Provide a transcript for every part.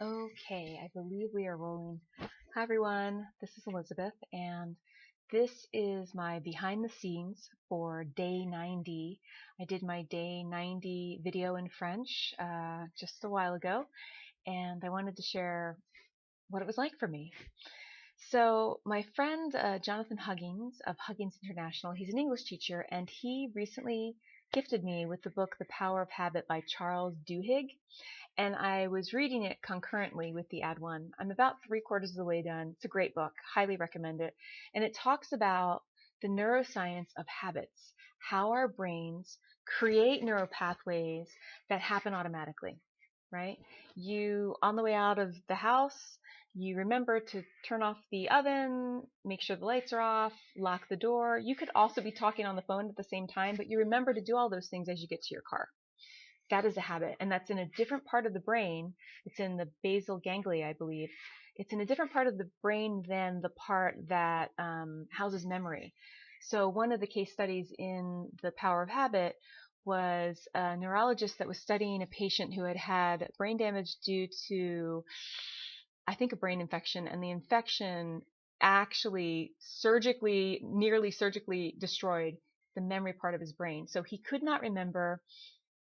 Okay, I believe we are rolling. Hi everyone, this is Elizabeth, and this is my behind the scenes for day 90. I did my day 90 video in French just a while ago, and I wanted to share what it was like for me. So my friend Jonathan Huggins of Huggins International, he's an English teacher, and he recently gifted me with the book The Power of Habit by Charles Duhigg, and I was reading it concurrently with the Ad One. I'm about 3/4 of the way done. It's a great book, highly recommend it. And it talks about the neuroscience of habits, how our brains create neuropathways that happen automatically, right? You, on the way out of the house, you remember to turn off the oven, make sure the lights are off, lock the door. You could also be talking on the phone at the same time, but you remember to do all those things as you get to your car. That is a habit, and that's in a different part of the brain. It's in the basal ganglia, I believe. It's in a different part of the brain than the part that houses memory. So one of the case studies in The Power of Habit was a neurologist that was studying a patient who had had brain damage due to, I think, a brain infection, and the infection actually nearly surgically destroyed the memory part of his brain. So he could not remember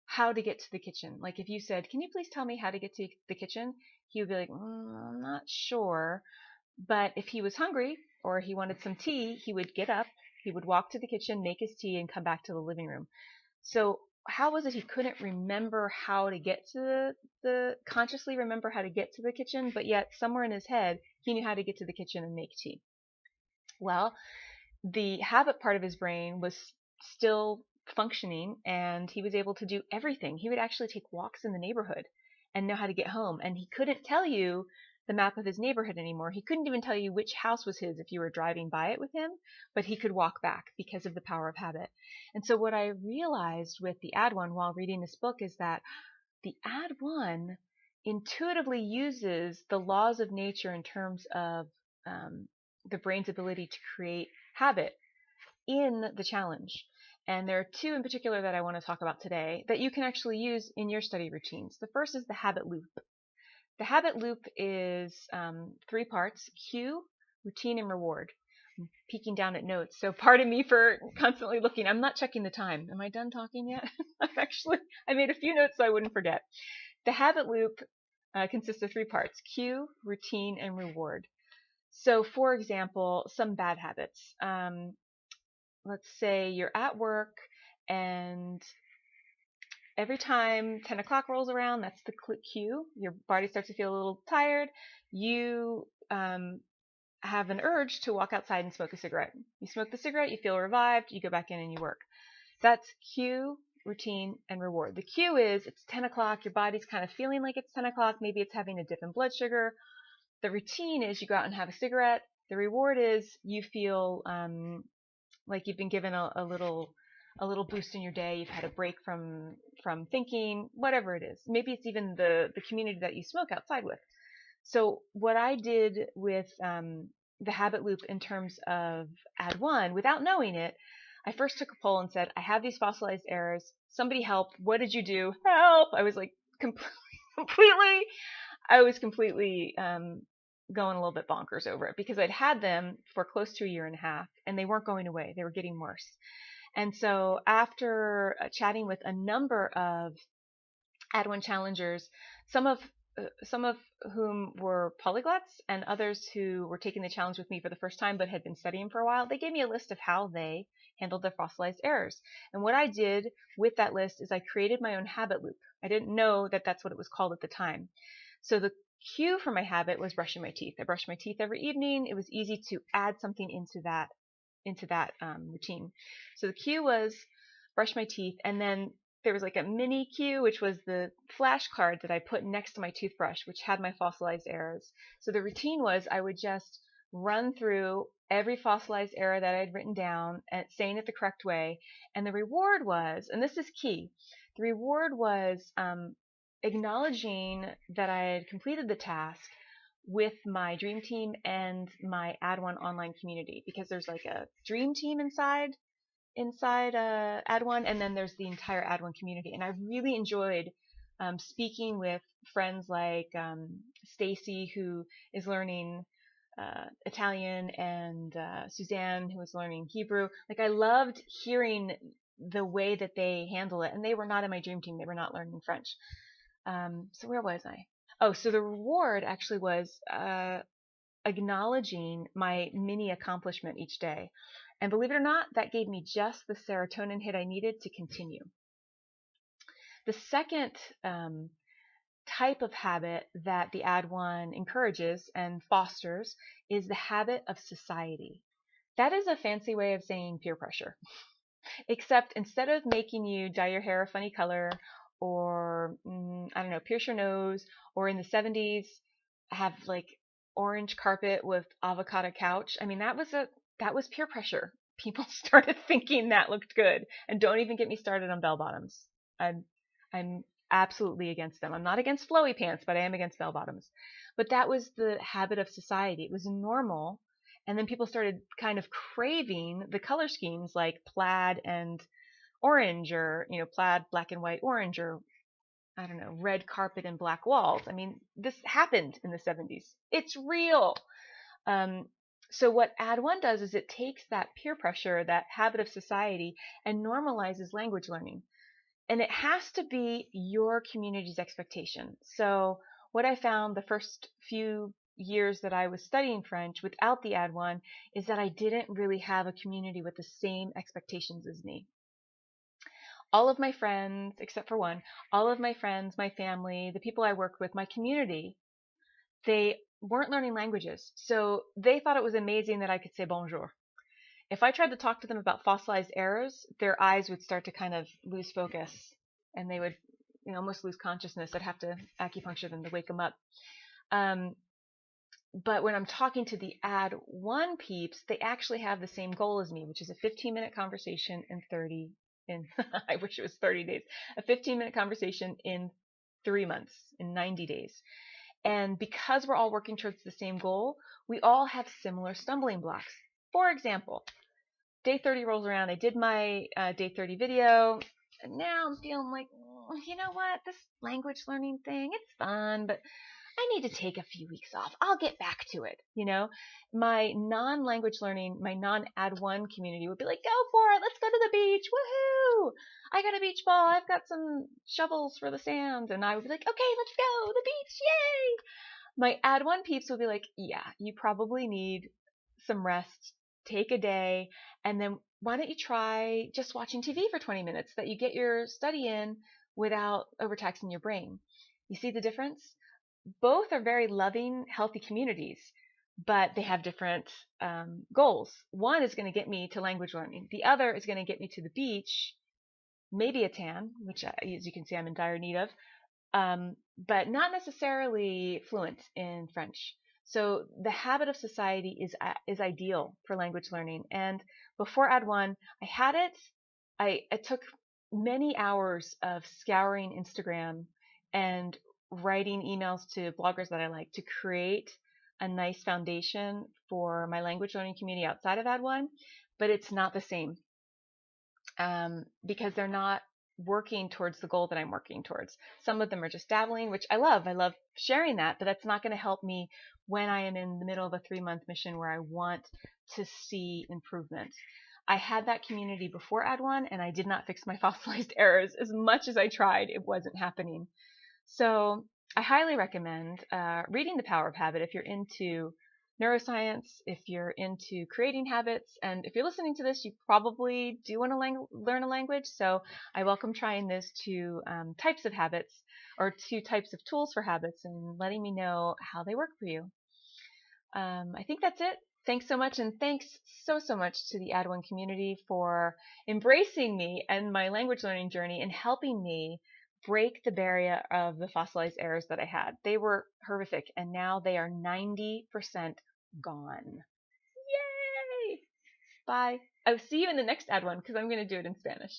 how to get to the kitchen. Like if you said, "Can you please tell me how to get to the kitchen?" He would be like, "I'm not sure." But if he was hungry or he wanted some tea, he would get up, he would walk to the kitchen, make his tea, and come back to the living room. So how was it he couldn't remember how to get to consciously remember how to get to the kitchen, but yet somewhere in his head he knew how to get to the kitchen and make tea? Well, the habit part of his brain was still functioning, and he was able to do everything. He would actually take walks in the neighborhood and know how to get home. And he couldn't tell you the map of his neighborhood anymore. He couldn't even tell you which house was his if you were driving by it with him, but he could walk back because of the power of habit. And so what I realized with the Ad One while reading this book is that the Ad One intuitively uses the laws of nature in terms of the brain's ability to create habit in the challenge. And there are two in particular that I want to talk about today that you can actually use in your study routines. The first is the habit loop. The habit loop is 3 parts: cue, routine, and reward. I'm peeking down at notes, so pardon me for constantly looking. I'm not checking the time. Am I done talking yet? I made a few notes so I wouldn't forget. The habit loop consists of 3 parts: cue, routine, and reward. So, for example, some bad habits. Let's say you're at work and every time 10 o'clock rolls around, that's the cue. Your body starts to feel a little tired. You have an urge to walk outside and smoke a cigarette. You smoke the cigarette, you feel revived, you go back in and you work. That's cue, routine, and reward. The cue is it's 10 o'clock, your body's kind of feeling like it's 10 o'clock, maybe it's having a dip in blood sugar. The routine is you go out and have a cigarette. The reward is you feel like you've been given a little boost in your day. You've had a break from thinking, whatever it is. Maybe it's even the community that you smoke outside with. So what I did with the habit loop in terms of Ad One, without knowing it, I first took a poll and said, I have these fossilized errors. Somebody help. What did you do? Help! I was like completely going a little bit bonkers over it because I'd had them for close to a year and a half and they weren't going away. They were getting worse. And so after chatting with a number of Ad One challengers, some of whom were polyglots and others who were taking the challenge with me for the first time but had been studying for a while, they gave me a list of how they handled their fossilized errors. And what I did with that list is I created my own habit loop. I didn't know that that's what it was called at the time. So the cue for my habit was brushing my teeth. I brushed my teeth every evening. It was easy to add something into that routine. So the cue was brush my teeth, and then there was like a mini cue, which was the flashcard that I put next to my toothbrush, which had my fossilized errors. So the routine was I would just run through every fossilized error that I'd written down and saying it the correct way. And the reward was, and this is key, the reward was acknowledging that I had completed the task with my dream team and my Ad One online community, because there's like a dream team inside Ad One, and then there's the entire Ad One community. And I really enjoyed speaking with friends like Stacy, who is learning Italian, and Suzanne, who was learning Hebrew. Like, I loved hearing the way that they handle it, and they were not in my dream team. They were not learning French. So where was I? Oh, so the reward actually was acknowledging my mini accomplishment each day. And believe it or not, that gave me just the serotonin hit I needed to continue. The second type of habit that the Ad1 encourages and fosters is the habit of society. That is a fancy way of saying peer pressure. Except instead of making you dye your hair a funny color, or I don't know, pierce your nose, or in the 70s have like orange carpet with avocado couch. I mean, that was peer pressure. People started thinking that looked good, and don't even get me started on bell bottoms. I'm absolutely against them. I'm not against flowy pants, but I am against bell bottoms. But that was the habit of society. It was normal. And then people started kind of craving the color schemes like plaid and orange, or, plaid, black and white, orange, or I don't know, red carpet and black walls. I mean, this happened in the 70s. It's real. So what Ad1 does is it takes that peer pressure, that habit of society, and normalizes language learning. And it has to be your community's expectation. So what I found the first few years that I was studying French without the Ad1 is that I didn't really have a community with the same expectations as me. All of my friends, except for one, all of my friends, my family, the people I worked with, my community, they weren't learning languages. So they thought it was amazing that I could say bonjour. If I tried to talk to them about fossilized errors, their eyes would start to kind of lose focus, and they would almost lose consciousness. I'd have to acupuncture them to wake them up. But when I'm talking to the Ad1 peeps, they actually have the same goal as me, which is a 15-minute conversation I wish it was 30 days, a 15-minute conversation in 3 months, in 90 days. And because we're all working towards the same goal, we all have similar stumbling blocks. For example, day 30 rolls around. I did my day 30 video, and now I'm feeling like, you know what, this language learning thing, it's fun, but I need to take a few weeks off. I'll get back to it. My non-language learning, my non-Ad1 community would be like, go for it. Let's go to the beach. Woohoo! I got a beach ball. I've got some shovels for the sand. And I would be like, okay, let's go. The beach. Yay! My Ad1 peeps would be like, yeah, you probably need some rest. Take a day. And then why don't you try just watching TV for 20 minutes so that you get your study in without overtaxing your brain? You see the difference? Both are very loving, healthy communities, but they have different goals. One is going to get me to language learning. The other is going to get me to the beach, maybe a tan, which, as you can see, I'm in dire need of, but not necessarily fluent in French. So the habit of society is ideal for language learning. And before Ad1, I had it. I took many hours of scouring Instagram and writing emails to bloggers that I like to create a nice foundation for my language learning community outside of Ad1, but it's not the same because they're not working towards the goal that I'm working towards. Some of them are just dabbling, which I love. I love sharing that, but that's not going to help me when I am in the middle of a 3-month mission where I want to see improvement. I had that community before Ad1, and I did not fix my fossilized errors. As much as I tried, it wasn't happening. So I highly recommend reading The Power of Habit if you're into neuroscience, if you're into creating habits, and if you're listening to this, you probably do want to learn a language. So I welcome trying those two types of habits, or two types of tools for habits, and letting me know how they work for you. I think that's it. Thanks so much, and thanks so much to the Ad1 community for embracing me and my language learning journey and helping me break the barrier of the fossilized errors that I had. They were horrific, and now they are 90% gone. Yay! Bye. I'll see you in the next Ad1 because I'm going to do it in Spanish.